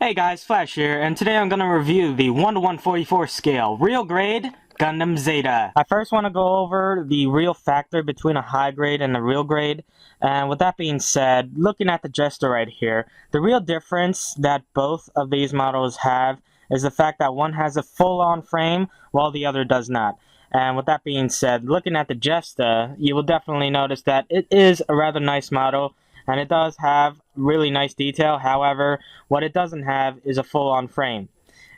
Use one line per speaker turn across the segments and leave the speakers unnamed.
Hey guys, Flash here, and today I'm going to review the 1:144 scale, real grade, Gundam Zeta. I first want to go over the real factor between a high grade and a real grade, and with that being said, looking at the Jester right here, the real difference that both of these models have is the fact that one has a full-on frame while the other does not. And with that being said, looking at the Jesta, you will definitely notice that it is a rather nice model, and it does have really nice detail. However, what it doesn't have is a full-on frame.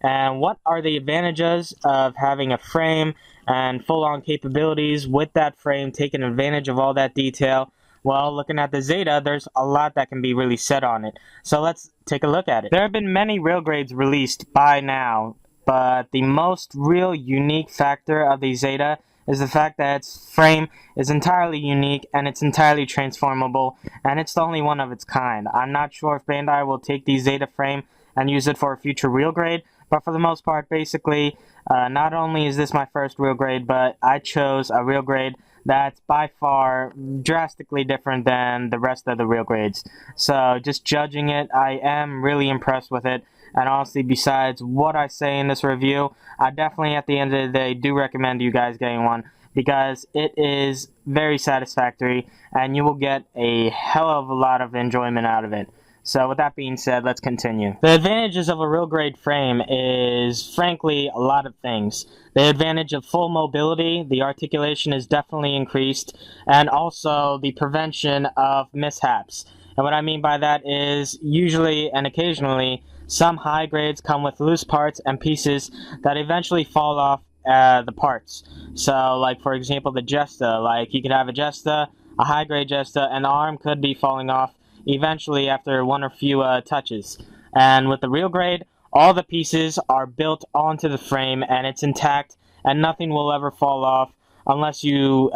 And what are the advantages of having a frame and full-on capabilities with that frame, taking advantage of all that detail? Well, looking at the Zeta, there's a lot that can be really said on it. So let's take a look at it. There have been many rail grades released by now, but the most real unique factor of the Zeta is the fact that its frame is entirely unique and it's entirely transformable, and it's the only one of its kind. I'm not sure if Bandai will take the Zeta frame and use it for a future real grade, but for the most part, basically, not only is this my first real grade, but I chose a real grade that's by far drastically different than the rest of the real grades. So just judging it, I am really impressed with it. And honestly, besides what I say in this review, I definitely at the end of the day do recommend you guys getting one, because it is very satisfactory and you will get a hell of a lot of enjoyment out of it. So with that being said, let's continue. The advantages of a real grade frame is frankly a lot of things. The advantage of full mobility, the articulation is definitely increased, and also the prevention of mishaps. And what I mean by that is usually and occasionally some high grades come with loose parts and pieces that eventually fall off the parts. So like for example the Jesta, like you could have a Jesta, a high grade Jesta, and the arm could be falling off eventually after one or few touches. And with the real grade, all the pieces are built onto the frame and it's intact and nothing will ever fall off unless you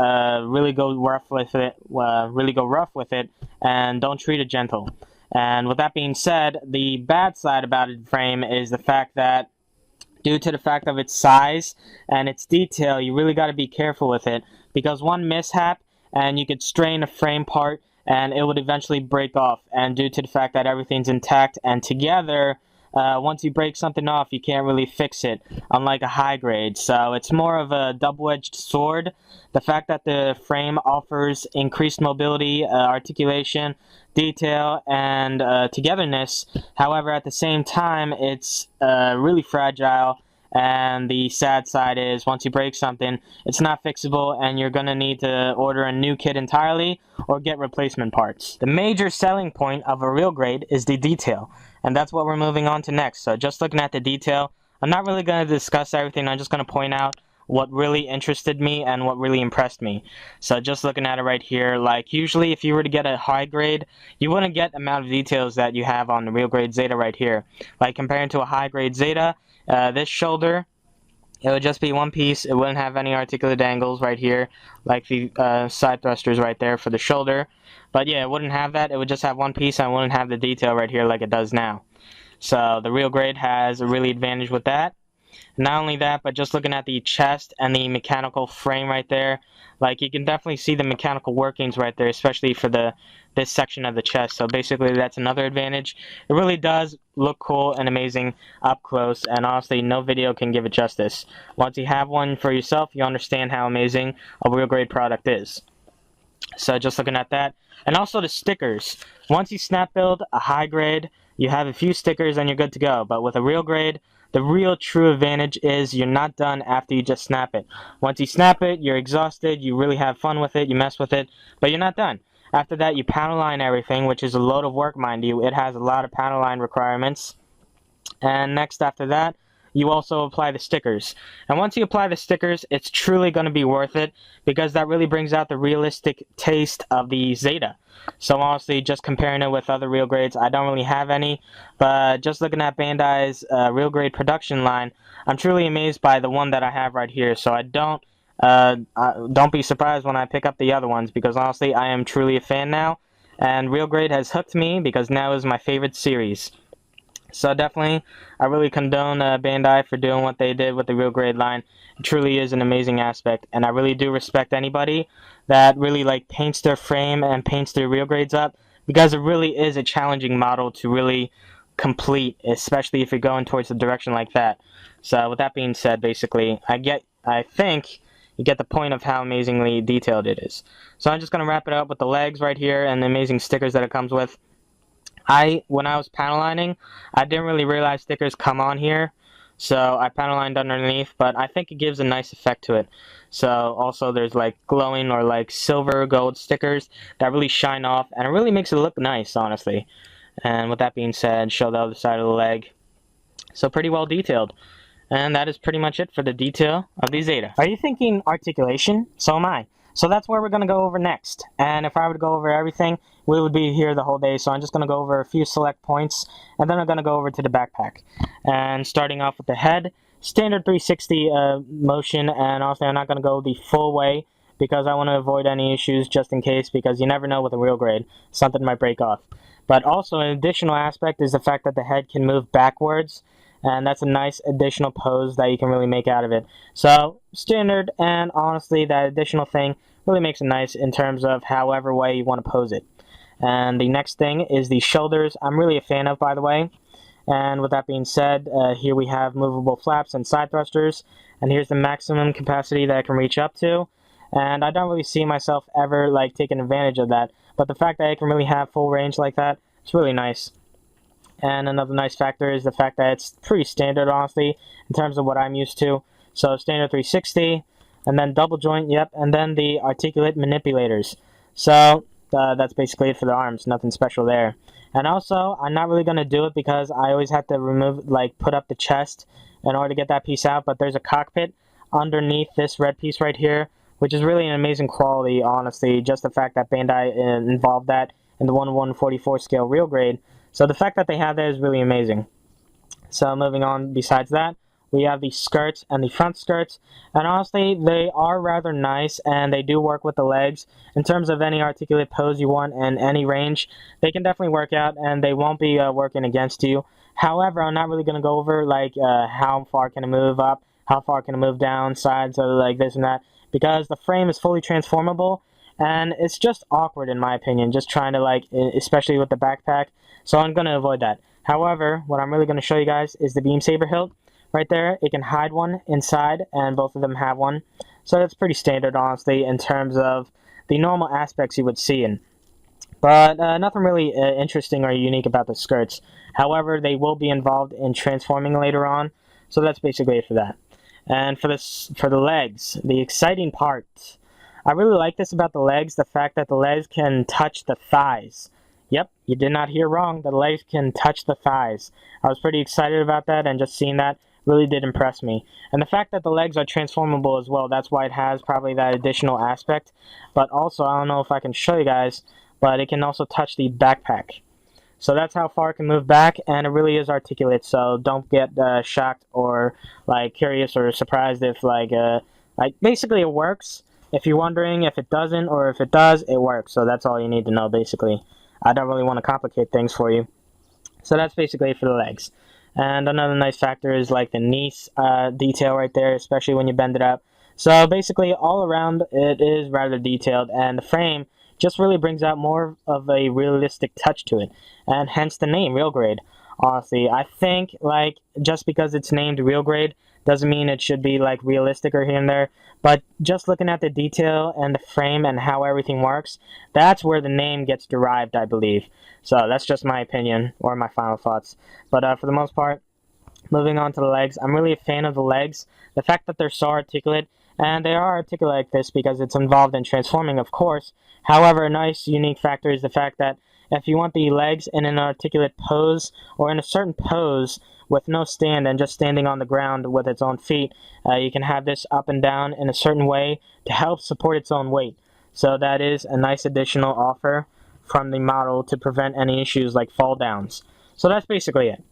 really go rough with it and don't treat it gentle. And with that being said, the bad side about the frame is the fact that due to the fact of its size and its detail, you really got to be careful with it, because one mishap and you could strain a frame part and it would eventually break off. And due to the fact that everything's intact and together, once you break something off, you can't really fix it, unlike a high grade. So it's more of a double-edged sword. The fact that the frame offers increased mobility, articulation, detail, and togetherness. However, at the same time, it's really fragile. And the sad side is, once you break something, it's not fixable, and you're going to need to order a new kit entirely or get replacement parts. The major selling point of a real grade is the detail, and that's what we're moving on to next. So just looking at the detail, I'm not really going to discuss everything. I'm just going to point out what really interested me and what really impressed me. So just looking at it right here, like usually if you were to get a high grade, you wouldn't get the amount of details that you have on the real grade Zeta right here. Like comparing to a high grade Zeta, this shoulder, it would just be one piece. It wouldn't have any articulated angles right here, like the side thrusters right there for the shoulder. But yeah, it wouldn't have that. It would just have one piece and it wouldn't have the detail right here like it does now. So the real grade has a really advantage with that. Not only that, but just looking at the chest and the mechanical frame right there, like you can definitely see the mechanical workings right there, especially for this section of the chest. So basically that's another advantage. It really does look cool and amazing up close, and honestly no video can give it justice. Once you have one for yourself, you understand how amazing a real grade product is. So just looking at that, and also the stickers. Once you snap build a high grade, you have a few stickers and you're good to go. But with a real grade, the real true advantage is you're not done after you just snap it. Once you snap it, you're exhausted, you really have fun with it, you mess with it, but you're not done. After that, you panel line everything, which is a load of work, mind you. It has a lot of panel line requirements. And next after that, you also apply the stickers. And once you apply the stickers, it's truly going to be worth it, because that really brings out the realistic taste of the Zeta. So honestly, just comparing it with other real grades, I don't really have any, but just looking at Bandai's real grade production line, I'm truly amazed by the one that I have right here. So don't be surprised when I pick up the other ones, because honestly, I am truly a fan now, and real grade has hooked me because now is my favorite series. So definitely, I really condone Bandai for doing what they did with the real grade line. It truly is an amazing aspect, and I really do respect anybody that really like paints their frame and paints their real grades up, because it really is a challenging model to really complete, especially if you're going towards the direction like that. So with that being said, basically, I think you get the point of how amazingly detailed it is. So I'm just going to wrap it up with the legs right here and the amazing stickers that it comes with. When I was panel lining, I didn't really realize stickers come on here, so I panel lined underneath, but I think it gives a nice effect to it. So also there's like glowing or like silver gold stickers that really shine off, and it really makes it look nice, honestly. And with that being said, show the other side of the leg. So pretty well detailed. And that is pretty much it for the detail of the Zeta. Are you thinking articulation? So am I. So that's where we're going to go over next. And if I were to go over everything, we would be here the whole day. So I'm just going to go over a few select points, and then I'm going to go over to the backpack. And starting off with the head, standard 360 motion, and also I'm not going to go the full way because I want to avoid any issues just in case, because you never know with a real grade. Something might break off. But also an additional aspect is the fact that the head can move backwards, and that's a nice additional pose that you can really make out of it. So standard, and honestly that additional thing really makes it nice in terms of however way you want to pose it. And the next thing is the shoulders. I'm really a fan of, by the way. And with that being said, here we have movable flaps and side thrusters, and here's the maximum capacity that I can reach up to. And I don't really see myself ever like taking advantage of that, but the fact that I can really have full range like that, it's really nice. And another nice factor is the fact that it's pretty standard, honestly, in terms of what I'm used to. So standard 360, and then double joint, yep, and then the articulate manipulators. So that's basically it for the arms, nothing special there. And also, I'm not really going to do it because I always have to remove, like, put up the chest in order to get that piece out, but there's a cockpit underneath this red piece right here, which is really an amazing quality, honestly, just the fact that Bandai involved that in the 1/144 scale real grade. So the fact that they have that is really amazing. So moving on, besides that, we have the skirts and the front skirts, and honestly they are rather nice, and they do work with the legs. In terms of any articulate pose you want and any range, they can definitely work out, and they won't be working against you. However, I'm not really going to go over like how far can it move up, how far can it move down, sides, or like this and that, because the frame is fully transformable, and it's just awkward in my opinion, just trying to like, especially with the backpack. So I'm going to avoid that. However, what I'm really going to show you guys is the beam saber hilt. Right there, it can hide one inside, and both of them have one. So that's pretty standard, honestly, in terms of the normal aspects you would see in. But nothing really interesting or unique about the skirts. However, they will be involved in transforming later on. So that's basically it for that. And for the legs, the exciting part. I really like this about the legs, the fact that the legs can touch the thighs. Yep, you did not hear wrong. The legs can touch the thighs. I was pretty excited about that, and just seeing that really did impress me. And the fact that the legs are transformable as well, that's why it has probably that additional aspect. But also, I don't know if I can show you guys, but it can also touch the backpack. So that's how far it can move back, and it really is articulate, so don't get shocked or like curious or surprised if like basically it works. If you're wondering if it doesn't or if it does, it works. So that's all you need to know, basically. I don't really want to complicate things for you. So that's basically it for the legs. And another nice factor is like the knee detail right there, especially when you bend it up. So basically all around it is rather detailed, and the frame just really brings out more of a realistic touch to it, and hence the name real grade. Honestly, I think like just because it's named real grade doesn't mean it should be like realistic or here and there, but just looking at the detail and the frame and how everything works, that's where the name gets derived, I believe. So that's just my opinion or my final thoughts. But for the most part, moving on to the legs, I'm really a fan of the legs. The fact that they're so articulate, and they are articulate like this because it's involved in transforming, of course. However, a nice unique factor is the fact that if you want the legs in an articulate pose or in a certain pose with no stand and just standing on the ground with its own feet, you can have this up and down in a certain way to help support its own weight. So that is a nice additional offer from the model to prevent any issues like fall downs. So that's basically it.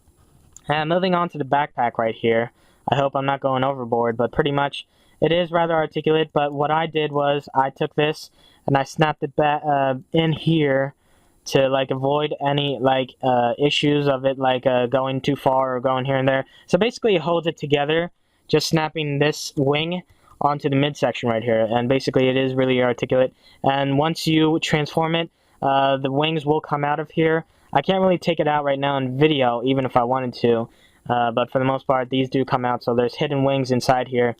And moving on to the backpack right here, I hope I'm not going overboard, but pretty much it is rather articulate. But what I did was I took this and I snapped it back in here to like avoid any like issues of it like going too far or going here and there. So basically it holds it together, just snapping this wing onto the midsection right here, and basically it is really articulate. And once you transform it, the wings will come out of here. I can't really take it out right now in video, even if I wanted to. But for the most part, these do come out, so there's hidden wings inside here.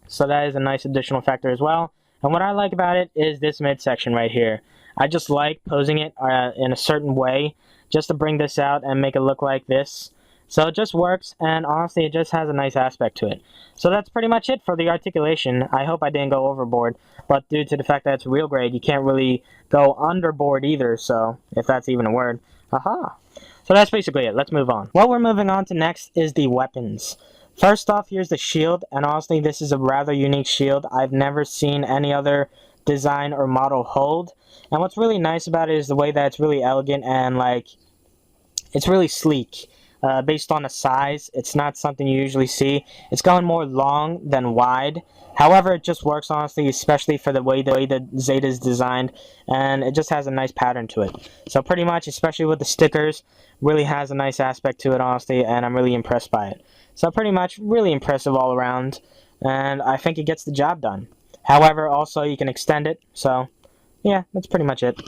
So that is a nice additional factor as well. And what I like about it is this midsection right here. I just like posing it in a certain way, just to bring this out and make it look like this. So it just works, and honestly, it just has a nice aspect to it. So that's pretty much it for the articulation. I hope I didn't go overboard, but due to the fact that it's real grade, you can't really go underboard either, so if that's even a word. Aha! So that's basically it. Let's move on. What we're moving on to next is the weapons. First off, here's the shield, and honestly, this is a rather unique shield. I've never seen any other design or model hold. And what's really nice about it is the way that it's really elegant and, like, it's really sleek. Based on the size, it's not something you usually see. It's going more long than wide. However, it just works, honestly, especially for the way the Zeta is designed, and it just has a nice pattern to it. So pretty much, especially with the stickers, really has a nice aspect to it, honestly, and I'm really impressed by it. So pretty much, really impressive all around, and I think it gets the job done. However, also, you can extend it, so yeah, that's pretty much it.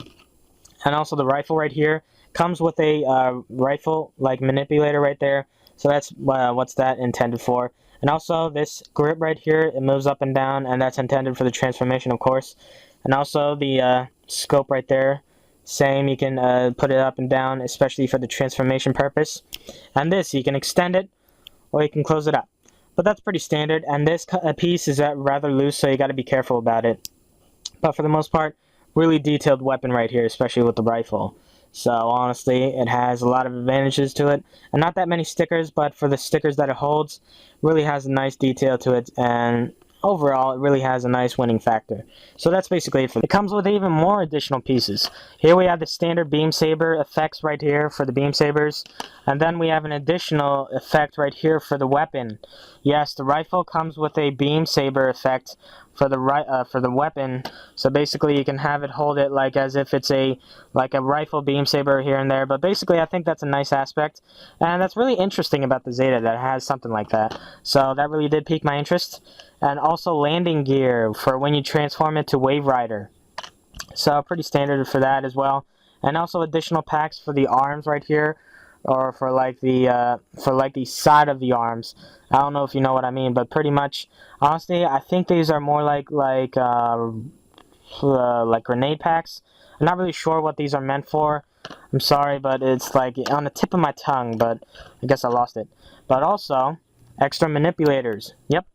And also the rifle right here comes with a rifle like manipulator right there, so that's what's that intended for. And also this grip right here, it moves up and down, and that's intended for the transformation, of course. And also the scope right there, same, you can put it up and down, especially for the transformation purpose. And this, you can extend it or you can close it up, but that's pretty standard. And this piece is rather loose, so you got to be careful about it. But for the most part, really detailed weapon right here, especially with the rifle. So honestly, it has a lot of advantages to it, and not that many stickers, but for the stickers that it holds, really has a nice detail to it, and overall, it really has a nice winning factor. So that's basically it for it. It comes with even more additional pieces. Here we have the standard beam saber effects right here for the beam sabers, and then we have an additional effect right here for the weapon. Yes, the rifle comes with a beam saber effect for the weapon. So basically, you can have it hold it like as if it's like a rifle beam saber here and there. But basically, I think that's a nice aspect, and that's really interesting about the Zeta that has something like that. So that really did pique my interest. And also landing gear for when you transform it to Wave Rider. So pretty standard for that as well. And also additional packs for the arms right here, or for like the side of the arms. I don't know if you know what I mean, but pretty much, honestly, I think these are more like grenade packs. I'm not really sure what these are meant for. I'm sorry, but it's like on the tip of my tongue, but I guess I lost it. But also, extra manipulators. Yep.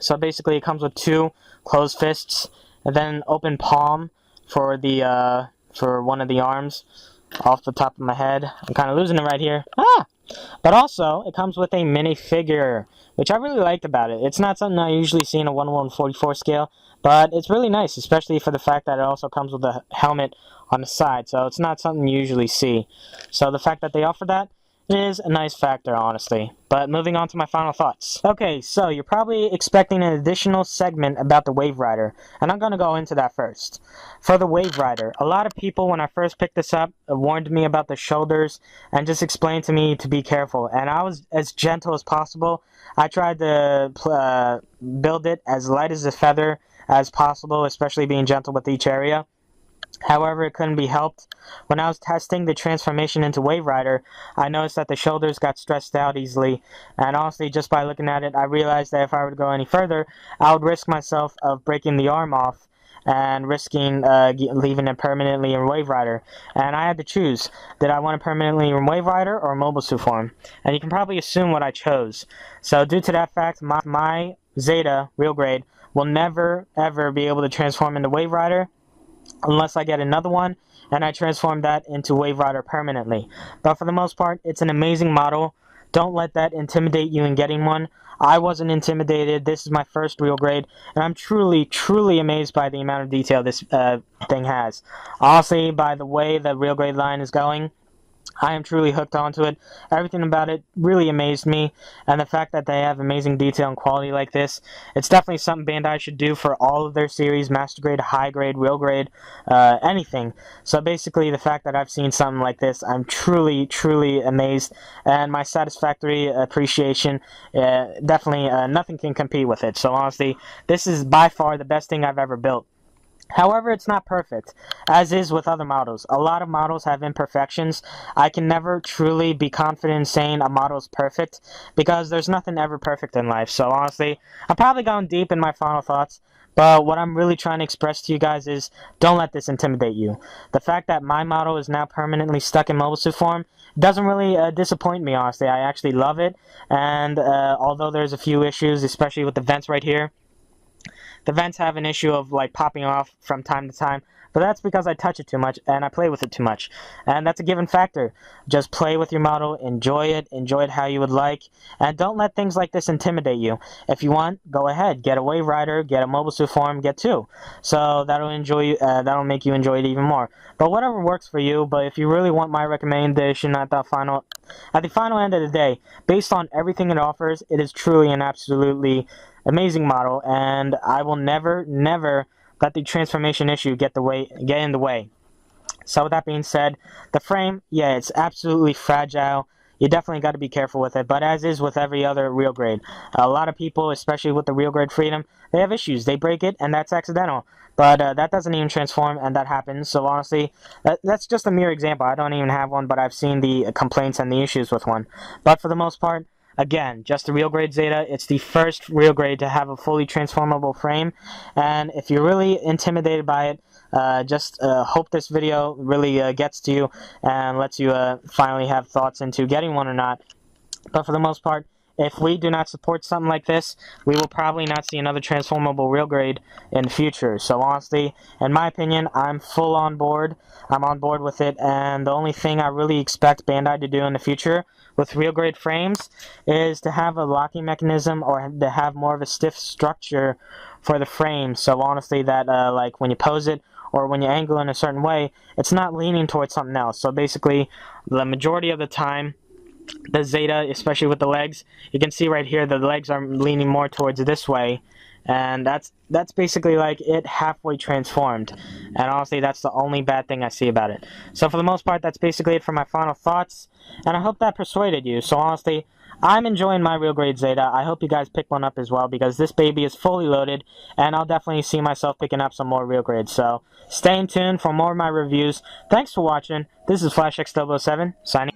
So basically, it comes with 2 closed fists, and then an open palm for the for one of the arms. Off the top of my head, I'm kind of losing it right here. But also, it comes with a minifigure, which I really liked about it. It's not something I usually see in a 1/144 scale, but it's really nice, especially for the fact that it also comes with a helmet on the side, so it's not something you usually see. So the fact that they offer that is a nice factor, honestly. But moving on to my final thoughts. Okay, so you're probably expecting an additional segment about the Wave Rider, and I'm going to go into that first. For the Wave Rider, a lot of people, when I first picked this up, warned me about the shoulders and just explained to me to be careful. And I was as gentle as possible. I tried to build it as light as a feather as possible, especially being gentle with each area. However, it couldn't be helped. When I was testing the transformation into Wave Rider, I noticed that the shoulders got stressed out easily, and honestly, just by looking at it, I realized that if I were to go any further, I would risk myself of breaking the arm off and risking leaving it permanently in Wave Rider. And I had to choose, did I want it permanently in Wave Rider or Mobile Suit form? And you can probably assume what I chose. So due to that fact, my Zeta, real grade, will never ever be able to transform into Wave Rider unless I get another one and I transform that into Wave Rider permanently. But for the most part, it's an amazing model. Don't let that intimidate you in getting one. I wasn't intimidated. This is my first real grade, and I'm truly, truly amazed by the amount of detail this thing has. Honestly, by the way the real grade line is going, I am truly hooked onto it. Everything about it really amazed me, and the fact that they have amazing detail and quality like this, it's definitely something Bandai should do for all of their series, Master Grade, High Grade, Real Grade, anything. So basically, the fact that I've seen something like this, I'm truly, truly amazed, and my satisfactory appreciation, definitely nothing can compete with it. So honestly, this is by far the best thing I've ever built. However, it's not perfect, as is with other models. A lot of models have imperfections. I can never truly be confident in saying a model is perfect, because there's nothing ever perfect in life. So honestly, I've probably gone deep in my final thoughts, but what I'm really trying to express to you guys is, don't let this intimidate you. The fact that my model is now permanently stuck in mobile suit form doesn't really disappoint me, honestly. I actually love it, and although there's a few issues, especially with the vents right here, the vents have an issue of like popping off from time to time, but that's because I touch it too much and I play with it too much. And that's a given factor. Just play with your model, enjoy it how you would like, and don't let things like this intimidate you. If you want, go ahead, get a Wave Rider, get a mobile suit form, get two. So that'll make you enjoy it even more. But whatever works for you. But if you really want my recommendation at the final end of the day, based on everything it offers, it is truly an absolutely amazing model, and I will never let the transformation issue get in the way. So with that being said, the frame, yeah, it's absolutely fragile. You definitely got to be careful with it, but as is with every other real grade, a lot of people, especially with the real grade Freedom, they have issues. They break it, and that's accidental. But that doesn't even transform, and that happens. So honestly, that's just a mere example. I don't even have one, but I've seen the complaints and the issues with one. But for the most part, again, just the real grade Zeta. It's the first real grade to have a fully transformable frame, and if you're really intimidated by it, just hope this video really gets to you and lets you finally have thoughts into getting one or not. But for the most part, if we do not support something like this, we will probably not see another transformable real grade in the future. So honestly, in my opinion, I'm full on board. I'm on board with it, and the only thing I really expect Bandai to do in the future with real grade frames is to have a locking mechanism, or to have more of a stiff structure for the frame. So honestly, that like when you pose it or when you angle in a certain way, it's not leaning towards something else. So basically, the majority of the time, the Zeta, especially with the legs, you can see right here the legs are leaning more towards this way, and that's basically like it halfway transformed, and honestly that's the only bad thing I see about it. So for the most part, that's basically it for my final thoughts, and I hope that persuaded you. So honestly, I'm enjoying my real grade Zeta. I hope you guys pick one up as well, because this baby is fully loaded, and I'll definitely see myself picking up some more real grades. So stay tuned for more of my reviews. Thanks for watching. This is FlashX007 signing.